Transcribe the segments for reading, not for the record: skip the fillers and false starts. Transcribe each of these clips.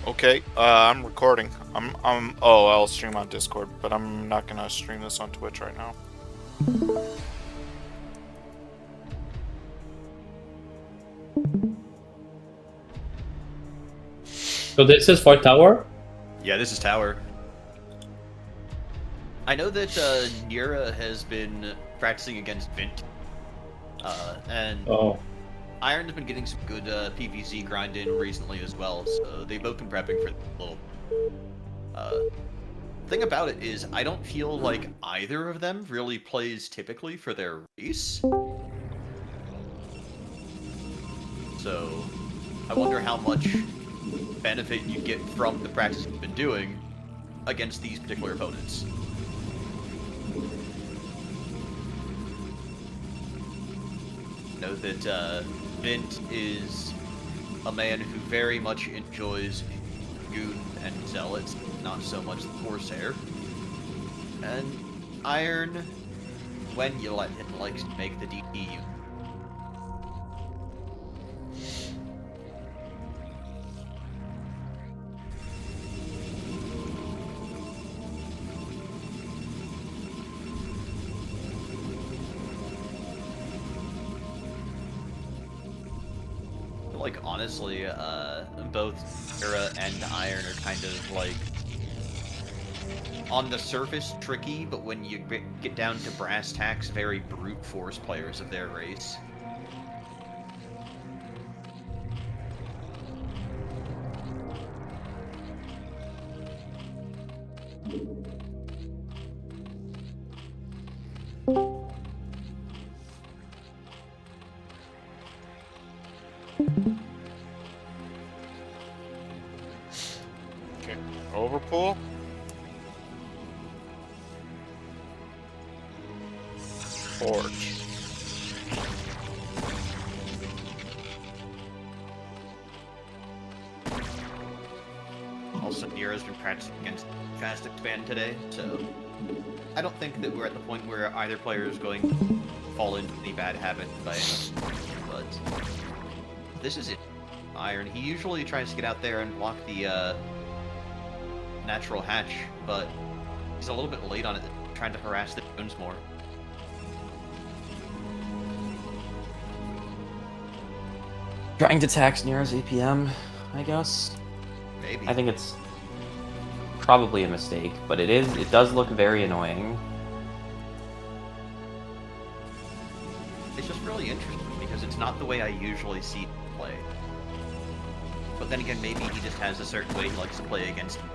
Okay, I'm recording. Oh, I'll stream on Discord, but I'm not gonna stream this on Twitch right now. So this is for tower? Yeah, this is tower. I know that Nira has been practicing against Vint, and Iron's been getting some good PvZ grind in recently as well, so they've both been prepping for a little. Thing about it is, I don't feel like either of them really plays typically for their race. So, I wonder how much benefit you get from the practice you've been doing against these particular opponents. Know that Vint is a man who very much enjoys Goon and Zealots, not so much the Corsair. And Iron, when you let him, likes to make the DP. Like, honestly, both Era and Iron are kind of, like, on the surface tricky, but when you get down to brass tacks, very brute force players of their race. Okay, overpull. Forge. Also, Nira's been practicing against Fast Expand today, so I don't think that we're at the point where either player is going to fall into any bad habit by any means, but this is it. Iron, he usually tries to get out there and block the natural hatch, but he's a little bit late on it, trying to harass the drones more. Trying to tax Nero's APM, I guess. Maybe. I think it's probably a mistake, but it does look very annoying. It's just really interesting because it's not the way I usually see him play. But then again, maybe he just has a certain way he likes to play against him.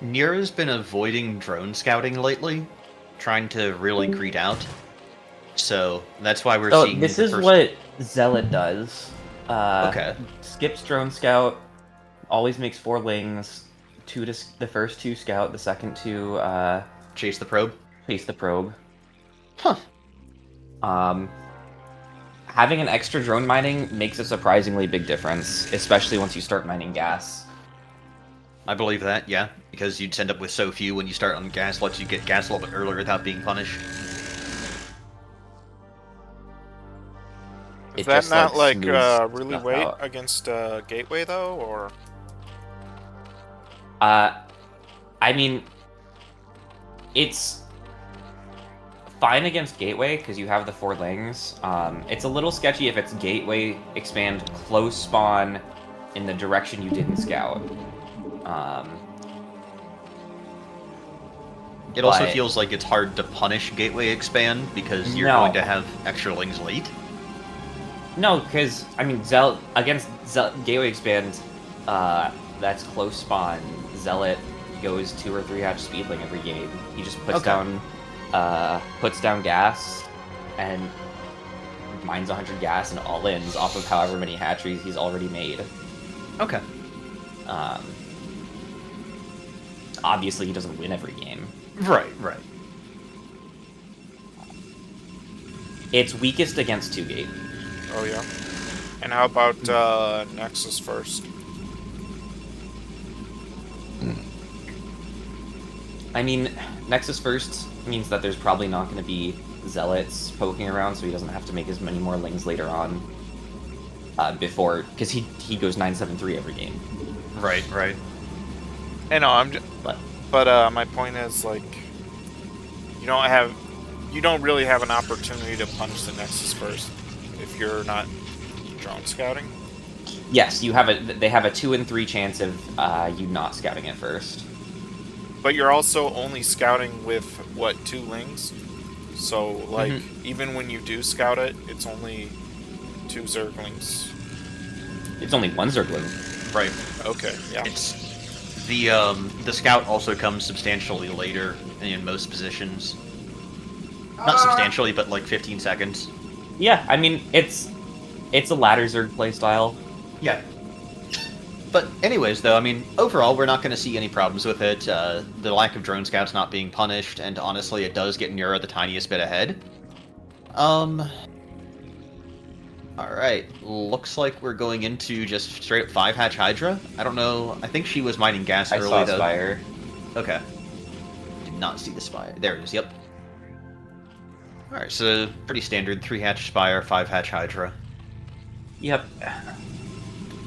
Nira's been avoiding drone scouting lately, trying to really greed out. So that's why we're seeing. This is what Zealot does. Okay. Skips drone scout, always makes 4 lings, the first 2 scout, the second 2 chase the probe. Chase the probe. Huh. Having an extra drone mining makes a surprisingly big difference, especially once you start mining gas. I believe that, yeah, because you'd end up with so few when you start on gas, lets you get gas a little bit earlier without being punished. Is that not like really weight against Gateway though, or? I mean, it's fine against Gateway because you have the 4 lings. It's a little sketchy if it's Gateway expand close spawn in the direction you didn't scout. It also feels like it's hard to punish Gateway expand because you're going to have extra lings late. No, because I mean, against Gateway expand, that's close spawn. Zealot goes 2 or 3 hatch speedling every game. He just puts down gas, and mines 100 gas and all-ins off of however many hatcheries he's already made. Okay. Obviously, he doesn't win every game. Right. It's weakest against 2-gate. Oh, yeah. And how about Nexus first? I mean, Nexus first means that there's probably not going to be Zealots poking around, so he doesn't have to make as many more lings later on. Because he goes 9-7-3 every game. Right. I know, But my point is, like, you don't really have an opportunity to punch the Nexus first if you're not drone scouting. yes, they have a 2 in 3 chance of you not scouting it first. But you're also only scouting with, what, 2 lings? So, like, even when you do scout it, it's only 2 Zerglings. It's only 1 Zergling. Right. Okay, yeah. It's the scout also comes substantially later in most positions. Not substantially, but like 15 seconds. Yeah, I mean, it's a ladder Zerg playstyle. Yeah. But anyways, though, I mean, overall, we're not going to see any problems with it. The lack of drone scouts not being punished, and honestly, it does get Neura the tiniest bit ahead. Alright, looks like we're going into just straight up 5-hatch Hydra. I don't know, I think she was mining gas I early, saw though. Spire. Okay. Did not see the Spire. There it is, yep. Alright, so pretty standard 3-hatch Spire, 5-hatch Hydra. Yep.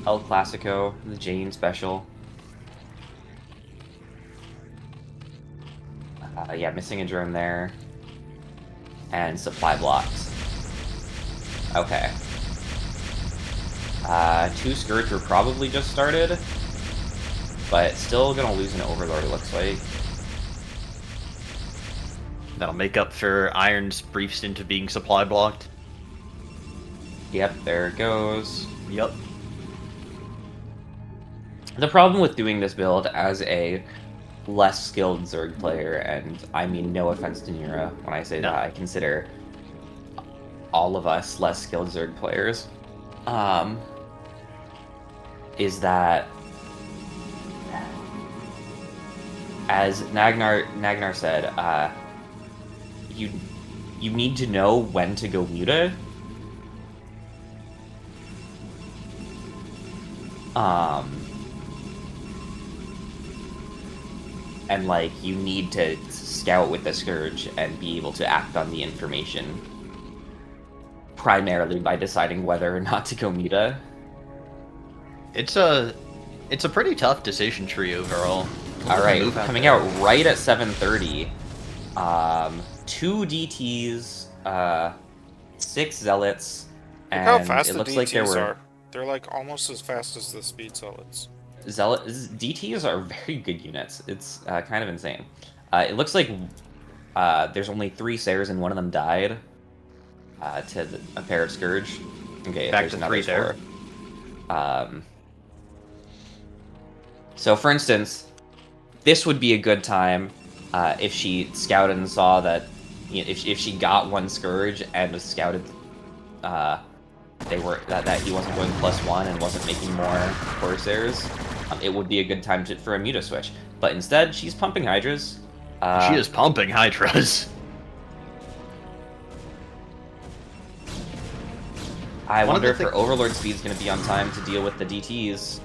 El Clasico, the Jane special. Yeah, missing a drone there. And supply blocks. Okay. 2 Scourge were probably just started. But still gonna lose an Overlord, it looks like. That'll make up for Iron's brief stint of being supply blocked. Yep, there it goes. Yep. The problem with doing this build as a less skilled Zerg player, and I mean no offense to Neura when I say that, I consider all of us less skilled Zerg players, is that, as Nagnar said, you need to know when to go muta. And like you need to scout with the Scourge and be able to act on the information primarily by deciding whether or not to go muta. It's a pretty tough decision tree overall. All right, coming out right at 7:30. 2 DTs, 6 Zealots, and Look how fast it the looks DTs like there were are. They're like almost as fast as the speed zealots. DTs are very good units. It's kind of insane. It looks like there's only 3 Sares and one of them died to a pair of Scourge. Okay, Back there's to another 3 there. 4. So, for instance, this would be a good time if she scouted and saw that, you know, if she got 1 Scourge and was scouted, that he wasn't going +1 and wasn't making more Corsairs, it would be a good time for a muta switch. But instead, she's pumping Hydras. She is pumping Hydras. I wonder if her Overlord speed's going to be on time to deal with the DTs.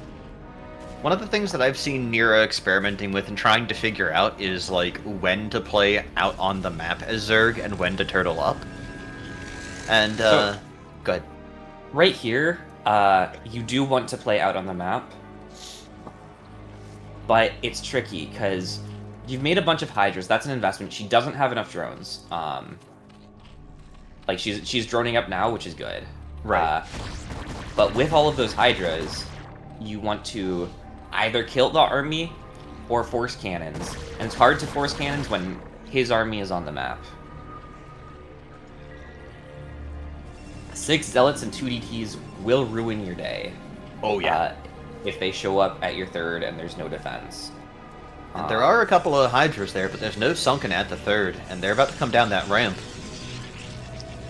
One of the things that I've seen Neura experimenting with and trying to figure out is like when to play out on the map as Zerg and when to turtle up. And go ahead. Right here, you do want to play out on the map, but it's tricky because you've made a bunch of Hydras. That's an investment. She doesn't have enough drones. Like she's droning up now, which is good. Right. But with all of those Hydras, you want to either kill the army or force cannons, and it's hard to force cannons when his army is on the map. 6 Zealots and 2 DTs will ruin your day. Oh yeah. If they show up at your 3rd and there's no defense. And there are a couple of Hydras there, but there's no Sunken at the 3rd, and they're about to come down that ramp.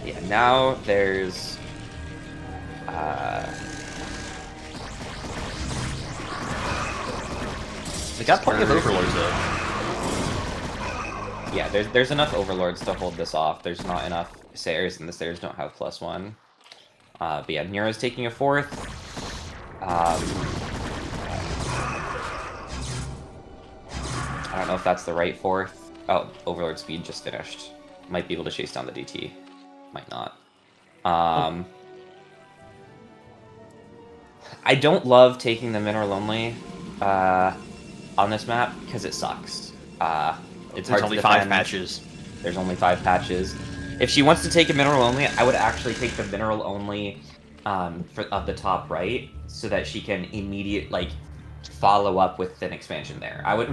Yeah, now there's... They got plenty of overlords though. Yeah, there's enough overlords to hold this off. There's not enough Sayers, and the Sayers don't have +1. But yeah, Nero's taking a 4th. I don't know if that's the right 4th. Oh, Overlord Speed just finished. Might be able to chase down the DT. Might not. I don't love taking the mineral only on this map because it sucks. It's hard only to 5 defend. patches. There's only 5 patches. If she wants to take a mineral only, I would actually take the mineral only of the top right, so that she can follow up with an expansion there. I would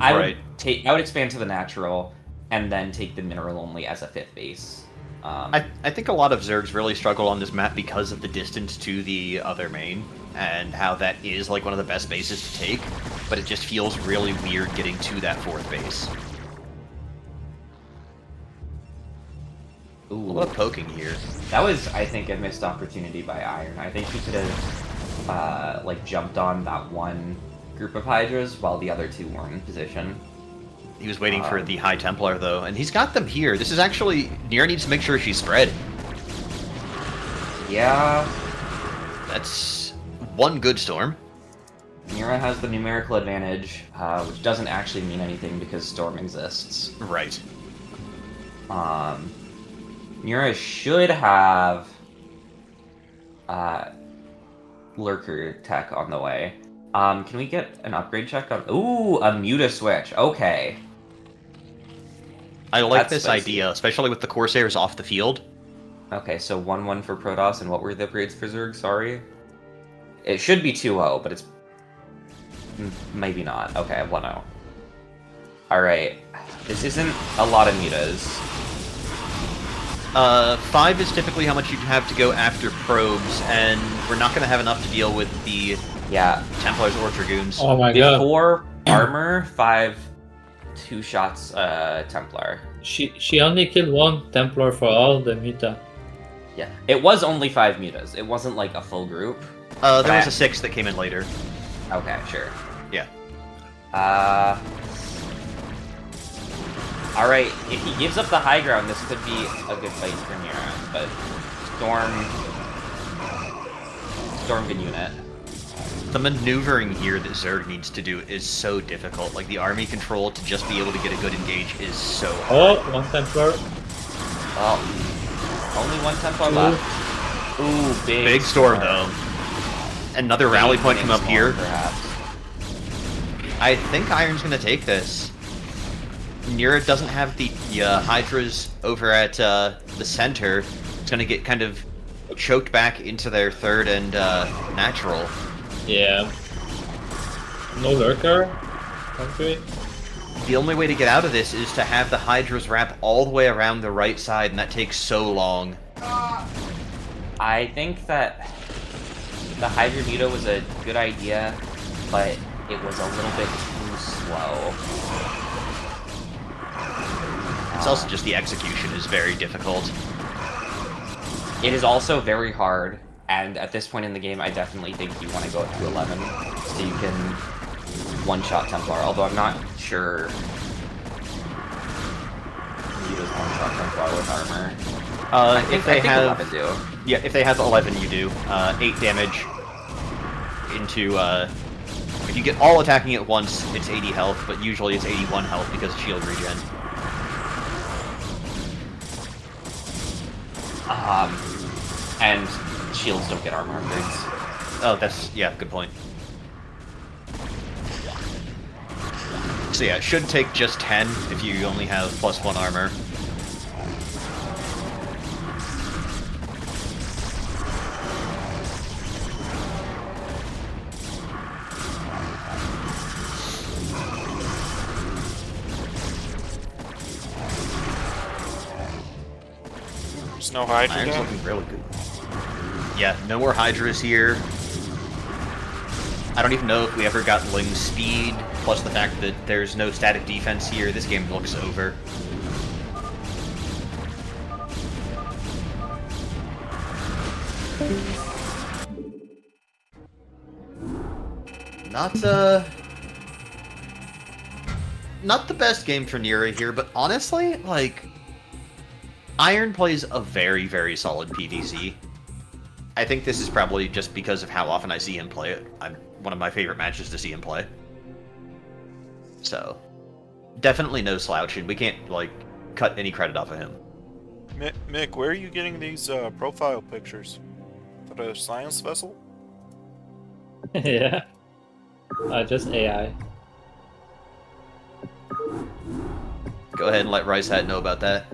expand to the natural, and then take the mineral only as a 5th base. I think a lot of Zergs really struggle on this map because of the distance to the other main, and how that is like one of the best bases to take, but it just feels really weird getting to that 4th base. Ooh. A lot of poking here. That was, I think, a missed opportunity by Iron. I think he could have jumped on that one group of Hydras while the other 2 weren't in position. He was waiting for the High Templar, though, and he's got them here. This is actually... Nira needs to make sure she's spread. Yeah. That's one good Storm. Nira has the numerical advantage, which doesn't actually mean anything because Storm exists. Right. Nira should have Lurker tech on the way. Can we get an upgrade check on... Ooh, a Muta switch. Okay. I like That's this spicy. idea, especially with the Corsairs off the field. Okay, so 1-1 for Protoss, and what were the upgrades for Zerg? Sorry? It should be 2-0, but it's... maybe not. Okay, 1-0. Alright. This isn't a lot of Mutas. 5 is typically how much you have to go after probes, and we're not going to have enough to deal with the Templars or Dragoons. Oh my With god. 4 armor, 5 2-shots Templar. She only killed 1 Templar for all the Muta. Yeah. It was only 5 Mutas. It wasn't like a full group. There was a 6 that came in later. Okay, sure. Yeah. Alright, if he gives up the high ground, this could be a good fight for Nira, but Storm can unit. The maneuvering here that Zerg needs to do is so difficult. Like, the army control to just be able to get a good engage is so hard. Oh, 1 Templar. Oh, only 1 Templar left. Ooh, Big storm, though. Another rally point from up here. Perhaps. I think Iron's gonna take this. Nira doesn't have the Hydras over at the center. It's gonna get kind of choked back into their 3rd and natural. Yeah. No Lurker. Okay. The only way to get out of this is to have the Hydras wrap all the way around the right side, and that takes so long. I think that the Hydra Muta was a good idea, but it was a little bit too slow. It's also just the execution is very difficult. It is also very hard, and at this point in the game, I definitely think you want to go up to 11, so you can one-shot Templar, although I'm not sure you just one-shot Templar with armor. If they have 11 do. Yeah, if they have 11, you do. 8 damage into, if you get all attacking at once, it's 80 health, but usually it's 81 health because of shield regen. And shields don't get armor upgrades. Oh, that's, yeah, good point. So yeah, it should take just 10 if you only have +1 armor. There's no Hydra Iron's down? looking really good. Yeah, no more Hydras here. I don't even know if we ever got Ling's speed, plus the fact that there's no static defense here. This game looks over. Not the best game for Nira here, but honestly, like, Iron plays a very, very solid PvZ. I think this is probably just because of how often I see him play it. One of my favorite matches to see him play. So, definitely no slouching. We can't, like, cut any credit off of him. Mick, where are you getting these profile pictures? For the science vessel? Yeah. Just AI. Go ahead and let Rice Hat know about that.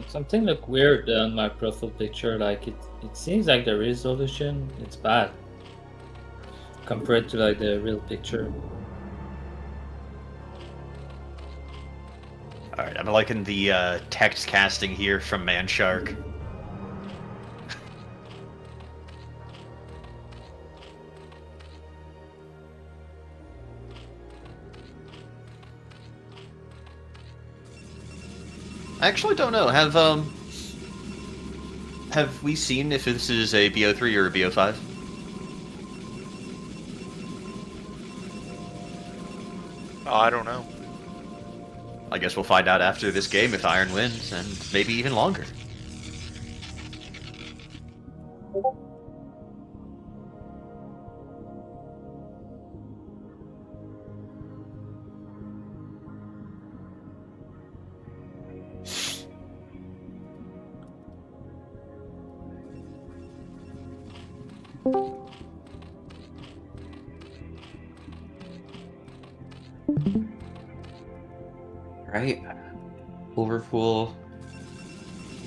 Something look weird on my profile picture. Like it seems like the resolution it's bad compared to like the real picture. All right, I'm liking the text casting here from Manshark. I actually don't know. Have we seen if this is a BO3 or a BO5? Oh, I don't know. I guess we'll find out after this game if Iron wins, and maybe even longer. Right. Overpool.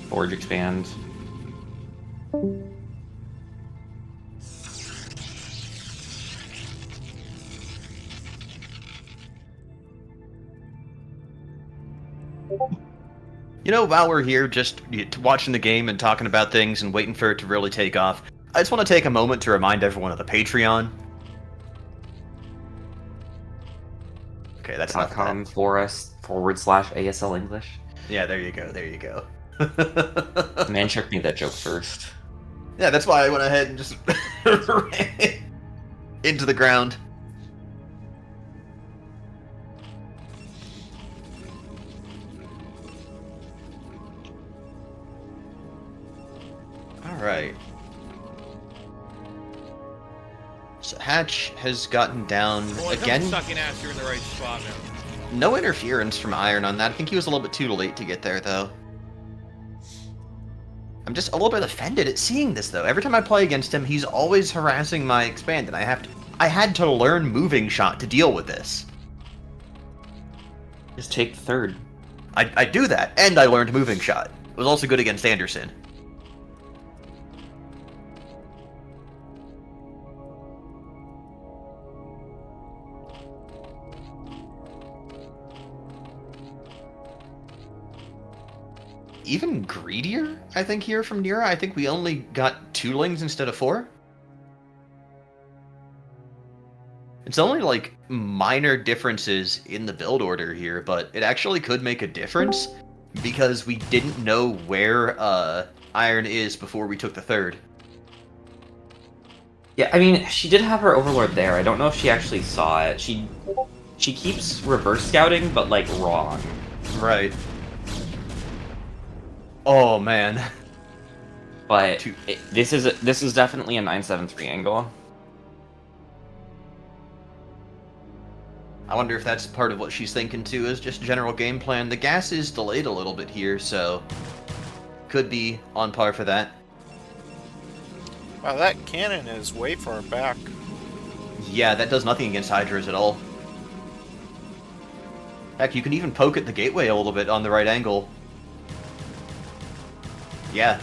Forge expand. You know, while we're here just watching the game and talking about things and waiting for it to really take off, I just want to take a moment to remind everyone of the Patreon. Okay, that's not .com for us /ASL English. Yeah, there you go, there you go. Manchuck made that joke first. Yeah, that's why I went ahead and just ran into the ground. Alright. So Hatch has gotten down again. Sucking ass, you're in the right spot now. No interference from Iron on that. I think he was a little bit too late to get there, though. I'm just a little bit offended at seeing this, though. Every time I play against him, he's always harassing my expand, and I had to learn moving shot to deal with this. Just take third. I do that, and I learned moving shot. It was also good against Anderson. Even greedier, I think, here from Nira. I think we only got 2 lings instead of 4. It's only, like, minor differences in the build order here, but it actually could make a difference because we didn't know where Iron is before we took the third. Yeah, I mean, she did have her Overlord there. I don't know if she actually saw it. She keeps reverse scouting, but, like, wrong. Right. Oh, man. But this is definitely a 973 angle. I wonder if that's part of what she's thinking too, is just general game plan. The gas is delayed a little bit here, so could be on par for that. Wow, that cannon is way far back. Yeah, that does nothing against Hydras at all. Heck, you can even poke at the gateway a little bit on the right angle. Yeah.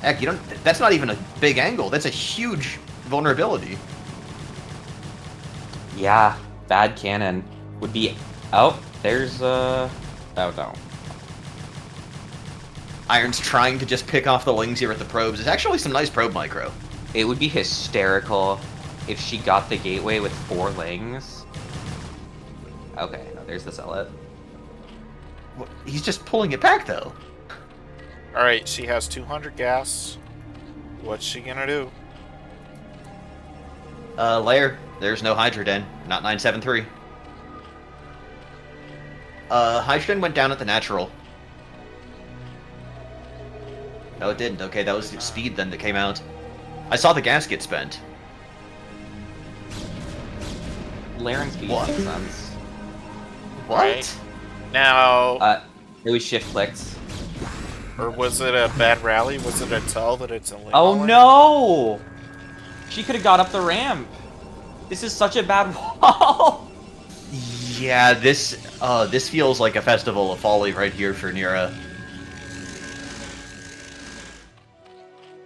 Heck, you don't. That's not even a big angle. That's a huge vulnerability. Yeah, bad cannon would be. Oh, there's oh no. Iron's trying to just pick off the lings here with the probes. It's actually some nice probe micro. It would be hysterical if she got the gateway with 4 lings. Okay, no, there's the zealot. He's just pulling it back though. Alright, she has 200 gas. What's she gonna do? Lair. There's no Hydroden. Not 973. Hydroden went down at the natural. No, it didn't. Okay, that was the speed then that came out. I saw the gas get spent. Laren's speed What? makes sense. What? Right. Now, It was shift clicked. or was it a bad rally? Was it a tell that it's a link Oh line? no! She could have got up the ramp. This is such a bad wall. Yeah, this feels like a festival of folly right here for Nira.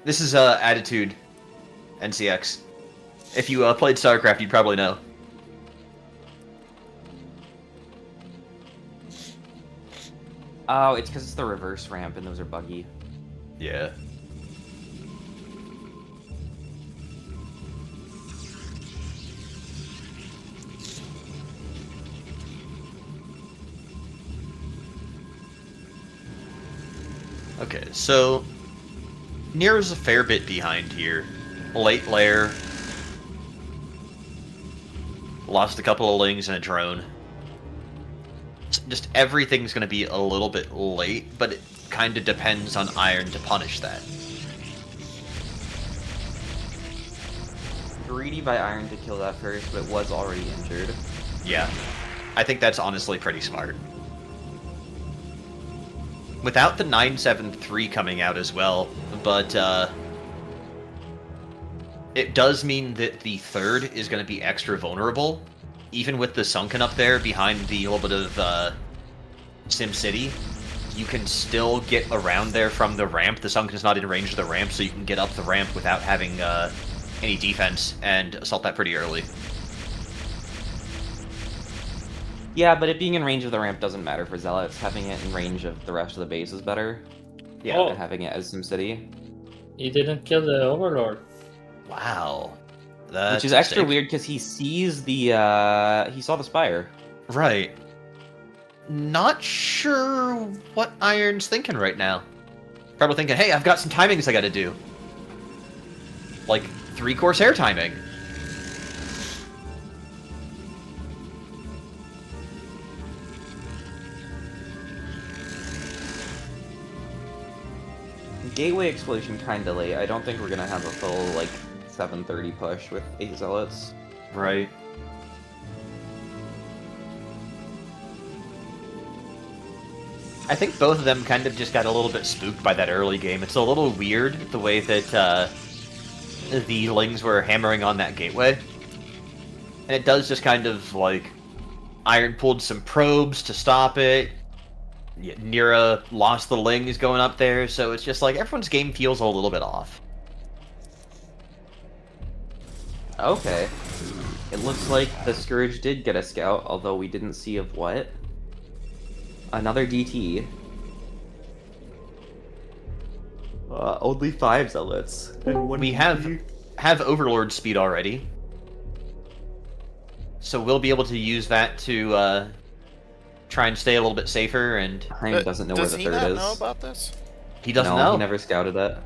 This is Attitude NCX. If you played StarCraft, you'd probably know. Oh, it's because it's the reverse ramp and those are buggy. Yeah. Okay, so Nira's a fair bit behind here. Late layer. Lost a couple of lings and a drone. Just everything's going to be a little bit late, but it kind of depends on Iron to punish that. Greedy by Iron to kill that first, but it was already injured. Yeah. I think that's honestly pretty smart. Without the 973 coming out as well, but it does mean that the third is going to be extra vulnerable. Even with the Sunken up there behind the little bit of Sim City, you can still get around there from the ramp. The Sunken is not in range of the ramp, so you can get up the ramp without having any defense and assault that pretty early. Yeah, but it being in range of the ramp doesn't matter for Zealots. Having it in range of the rest of the base is better Yeah. than having it as SimCity. He didn't kill the Overlord. Wow. That's Which is a extra mistake. weird because he sees the, he saw the Spire. Right. Not sure what Iron's thinking right now. Probably thinking, hey, I've got some timings I gotta do. Like, 3 Corsair timing. Gateway explosion kinda late. I don't think we're gonna have a full, like, 7:30 push with 8 Zealots. Right. I think both of them kind of just got a little bit spooked by that early game. It's a little weird the way that the Lings were hammering on that gateway. And it does just kind of, like, Iron pulled some probes to stop it. Nira lost the Lings going up there, so it's just like everyone's game feels a little bit off. Okay. It looks like the Scourge did get a scout, although we didn't see of what. Another DT. Only 5 Zealots. And one We have Overlord speed already. So we'll be able to use that to try and stay a little bit safer, and Heim doesn't know where Does the he third not is. know about this? he doesn't no, know. he never scouted it.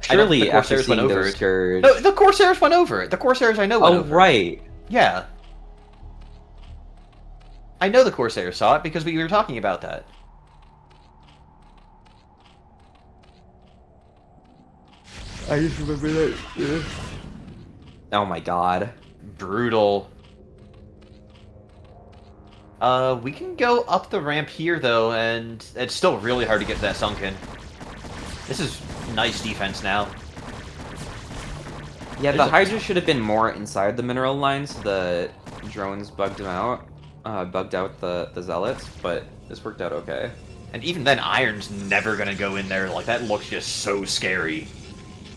I don't think Surely the after Corsairs went seeing over those it. Scourge... No, the Corsairs went over it. The Corsairs I know went Oh, over it. right. Yeah. I know the Corsairs saw it because we were talking about that. I just remember that. Oh my god. Brutal. We can go up the ramp here, though, and it's still really hard to get that sunken. This is nice defense now. Yeah, the Hydra should have been more inside the mineral line, so the drones bugged him out. Bugged out the Zealots, but this worked out okay. And even then, Iron's never gonna go in there. Like, that looks just so scary.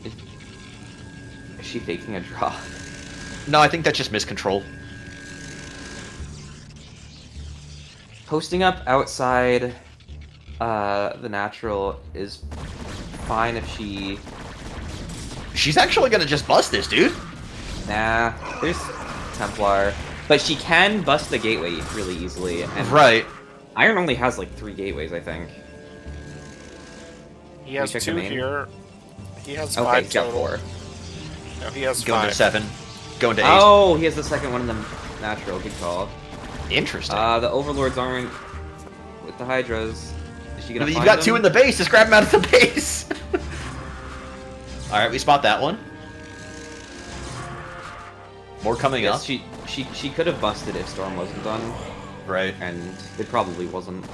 Is she faking a draw? No, I think that's just miscontrol. Posting up outside the natural is fine if she... She's actually gonna just bust this, dude. Nah, there's Templar. But she can bust the gateway really easily. And Right. Iron only has like 3 gateways, I think. He has check the 2 main? here. He has Okay, 5 he's got total. 4. No, he has Going 5. to 7. Going to 8. Oh, he has the second one in the natural. Good call. Interesting. The Overlords aren't with the Hydras. Is she gonna You've find got them? 2 in the base. Just grab them out of the base. Alright, we spot that one. More coming up. Yes, she could have busted if Storm wasn't done, Right. and it probably wasn't.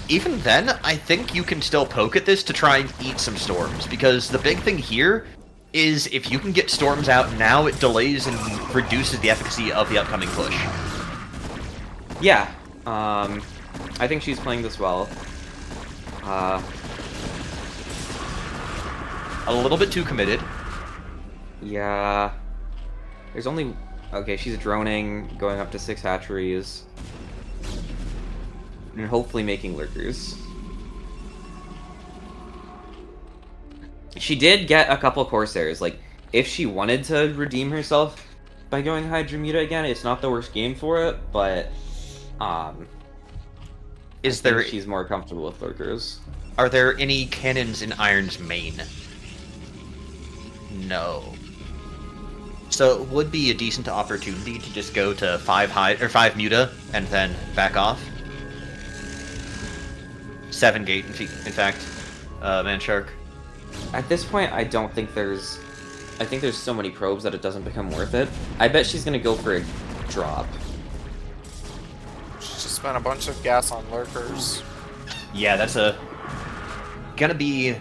Even then, I think you can still poke at this to try and eat some storms, because the big thing here is if you can get storms out now, it delays and reduces the efficacy of the upcoming push. Yeah, I think she's playing this well. A little bit too committed. Yeah. There's only... Okay, she's droning, going up to 6 hatcheries. And hopefully making lurkers. She did get a couple Corsairs. Like, if she wanted to redeem herself by going Hydra Muta again, it's not the worst game for it, but... Is there... she's more comfortable with lurkers. Are there any cannons in Iron's main? No. So it would be a decent opportunity to just go to 5 Muta and then back off. 7 gate, in fact. Man Shark. At this point, I don't think there's... I think there's so many probes that it doesn't become worth it. I bet she's gonna go for a drop. She just spent a bunch of gas on lurkers. Yeah, that's gonna be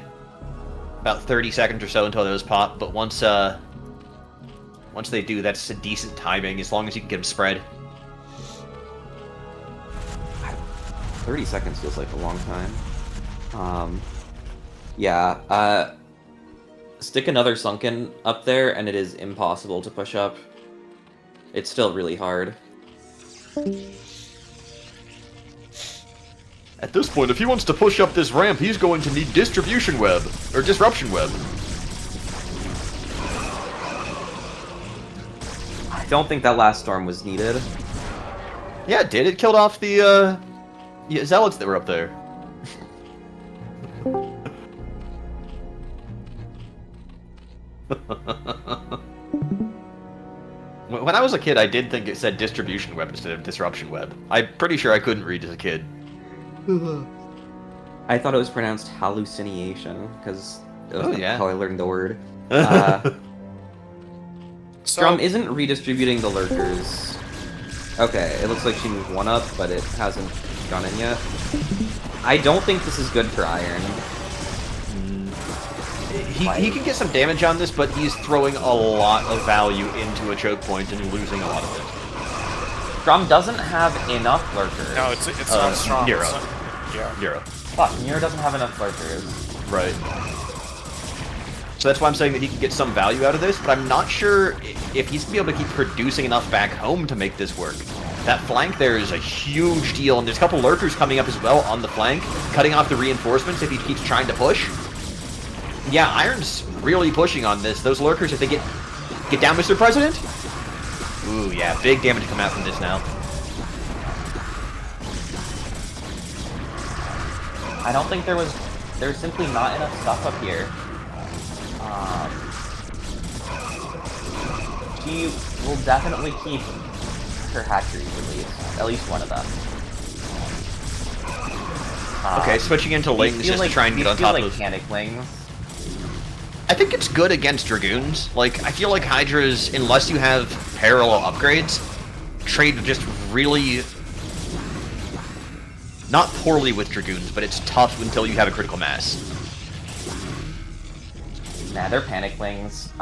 about 30 seconds or so until those pop, but once they do, that's a decent timing, as long as you can get them spread. 30 seconds feels like a long time. Yeah, stick another Sunken up there, and it is impossible to push up. It's still really hard. At this point, if he wants to push up this ramp, he's going to need Distribution Web, or Disruption Web. I don't think that last storm was needed. Yeah, it did. It killed off the, Zealots that were up there. When I was a kid, I did think it said Distribution Web instead of Disruption Web. I'm pretty sure I couldn't read as a kid. I thought it was pronounced hallucination, because Oh, yeah. how I learned the word. So, Strum isn't redistributing the lurkers. Okay, it looks like she moved 1 up, but it hasn't gone in yet. I don't think this is good for Iron. He can get some damage on this, but he's throwing a lot of value into a choke point and losing a lot of it. Strum doesn't have enough lurkers. no, it's not strong. Nero. It's not- yeah. Nero. Fuck, Nero doesn't have enough lurkers. Right. So that's why I'm saying that he can get some value out of this, but I'm not sure if he's going to be able to keep producing enough back home to make this work. That flank there is a huge deal, and there's a couple lurkers coming up as well on the flank, cutting off the reinforcements if he keeps trying to push. Yeah, Iron's really pushing on this. Those lurkers, if they get down, Mr. President? Ooh, yeah, big damage come out from this now. I don't think there's simply not enough stuff up here. She will definitely keep her hatcheries at least one of them. Okay, switching into Lings just to try and get on top of... Panic Lings. I think it's good against Dragoons. Like, I feel like Hydras, unless you have parallel upgrades, trade just really not poorly with Dragoons, but it's tough until you have a critical mass. Nah, they're Panic-Lings.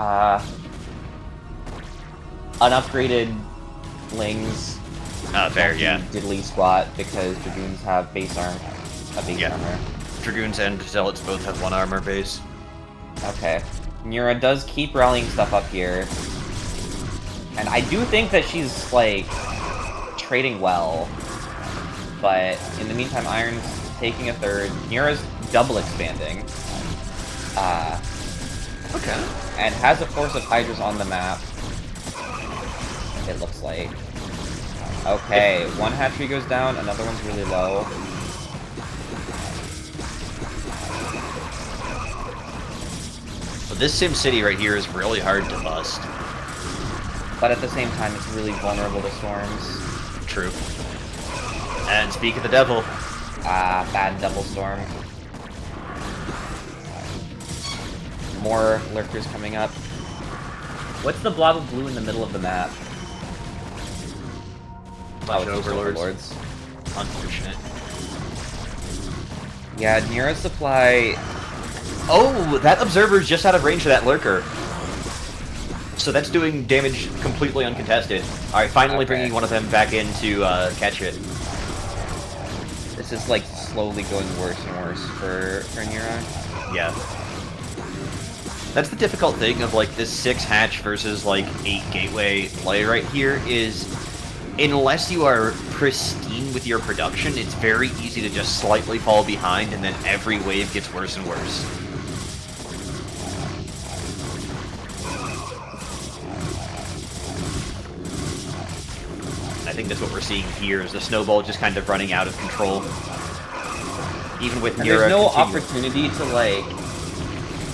Unupgraded Lings. Fair, yeah. Diddly squat because Dragoons have base armor. Armor. Dragoons and Zealots both have 1 armor base. Okay. Nura does keep rallying stuff up here. And I do think that she's, like, trading well. But in the meantime, Iron's taking a third. Nura's double expanding. Okay. And has a force of Hydras on the map. It looks like. Okay, one hatchery goes down, another one's really low. Well, this Sim City right here is really hard to bust. But at the same time, it's really vulnerable to storms. True. And speak of the devil. Bad double storm. More lurkers coming up. What's the blob of blue in the middle of the map? Bunch Oh, of it's just overlords. Unfortunate. Yeah, Nira's supply. Oh, that observer's just out of range of that lurker. So that's doing damage completely uncontested. Alright, finally bringing one of them back in to catch it. This is like slowly going worse and worse for Nira. Yeah. That's the difficult thing of like this 6 hatch versus like 8 gateway play right here is unless you are pristine with your production, it's very easy to just slightly fall behind and then every wave gets worse and worse. I think that's what we're seeing here is the snowball just kind of running out of control. Even with Nira there's no continuing. opportunity to like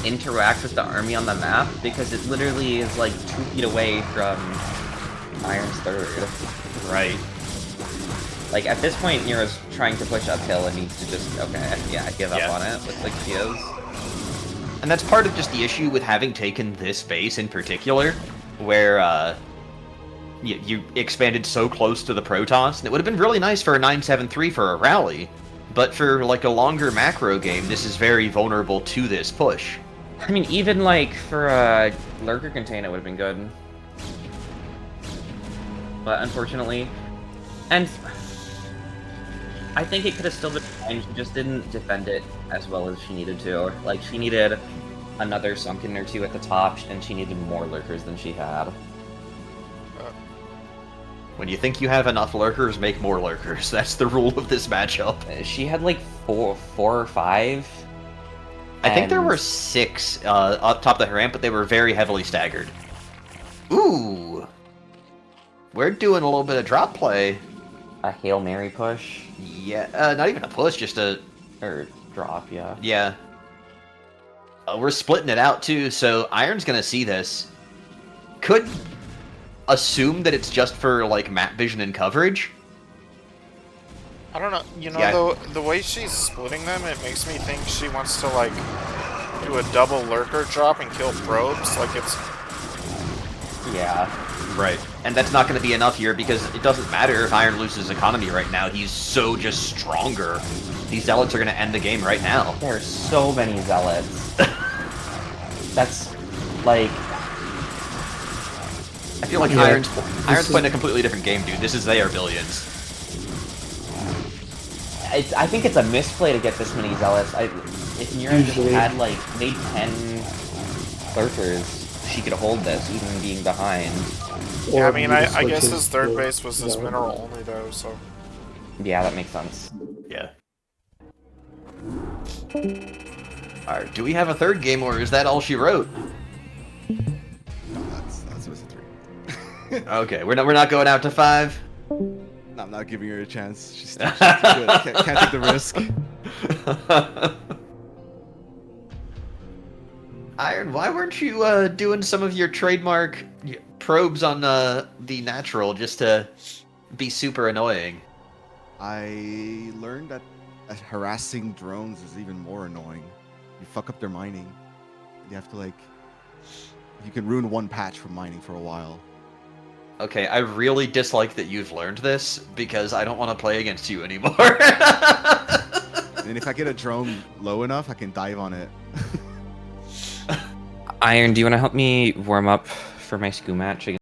interact with the army on the map because it literally is like 2 feet away from Iron's third. Right. Like at this point, Nira's trying to push uphill and needs to just give up on it. Looks like she is. And that's part of just the issue with having taken this base in particular, where you expanded so close to the Protoss, and it would have been really nice for a 973 for a rally, but for like a longer macro game, this is very vulnerable to this push. I mean, even like for a lurker contain, it would have been good. But unfortunately, and I think it could have still been fine. She just didn't defend it as well as she needed to. Like, she needed another sunken or 2 at the top, and she needed more lurkers than she had. When you think you have enough lurkers, make more lurkers. That's the rule of this matchup. She had like four or 5. I think there were 6 up top of the ramp, but they were very heavily staggered. Ooh! We're doing a little bit of drop play. A Hail Mary push. Yeah, not even a push, just a... Or drop, yeah. Yeah. We're splitting it out, too, so Iron's gonna see this. Could assume that it's just for, like, map vision and coverage. I don't know. You know, the way she's splitting them, it makes me think she wants to, like, do a double lurker drop and kill probes. Like, it's... Yeah. Right. And that's not going to be enough here because it doesn't matter if Iron loses economy right now. He's so just stronger. These Zealots are going to end the game right now. There are so many Zealots. That's, like... I feel like Iron's playing a completely different game, dude. This is their billions. I think it's a misplay to get this many Zealots. If Nira just had, like, made 10 lurkers, she could hold this, even being behind. Yeah, I mean, I guess his third base was his mineral only, though, so... Yeah, that makes sense. Yeah. Alright, do we have a third game, or is that all she wrote? No, that's a 3. Okay, we're not going out to 5? No, I'm not giving her a chance. She's too good. Can't take the risk. Iron, why weren't you doing some of your trademark probes on the natural just to be super annoying? I learned that harassing drones is even more annoying. You fuck up their mining. You have to, like... You can ruin one patch from mining for a while. Okay, I really dislike that you've learned this because I don't want to play against you anymore. And if I get a drone low enough, I can dive on it. Iron, do you want to help me warm up for my school match against